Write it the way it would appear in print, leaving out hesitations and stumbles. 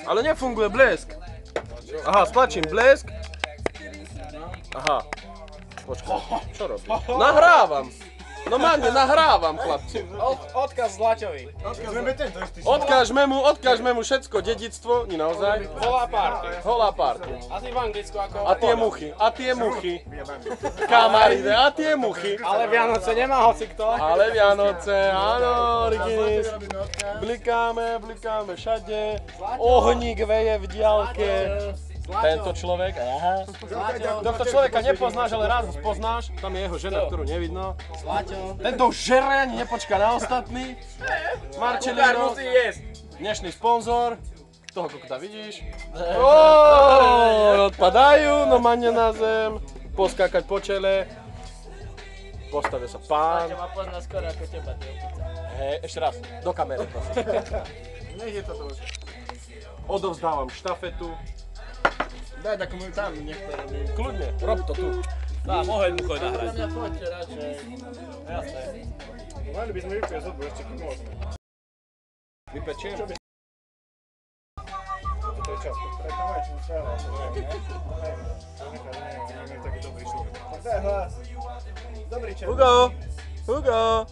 Ale nefunguje blesk. Aha, stlačím blesk. Aha. Počkaj, čo robíš? Nahrávam. No máne, nahrávam, chlapci. Odkaz Zlaťovi. Odkážme mu všetko, dedictvo, nie naozaj. Holá party. Holá party. A ty v Anglicku ako? A tie muchy. Kamaride, a tie muchy. Ale Vianoce nemá hocikto. Ale Vianoce, áno, Riginis. Blikáme všade. Ohník veje v diaľke. Tento človek, aha. Tohto človeka nepoznáš, ale raz ho spoznáš. Tam je jeho žena, ktorú nevidno. Tento žere ani nepočká na ostatný. Marcelino, dnešný sponzor. Toho kokota vidíš. Odpadajú, no mane na zem. Poskákať po čele. Postavia sa pán. Zlaťo ma pozná skoro ako teba, ty opica. Hej, ešte raz, do kamery prosím. Nech je to už. Odovzdávam štafetu. Daj takú moju tam, nech to robí. Kľudne, rob to tu. Dá, mohol mu choď nahrať. Na mňa poďte radšej. Jasné. Mali by sme vypiesť hudbu ešte, keď môžeme. Vypečiem. To je čas, tak tam aj čím sféra. On je taký dobrý človek. Tak daj hlas. Dobrý čas. Hugo!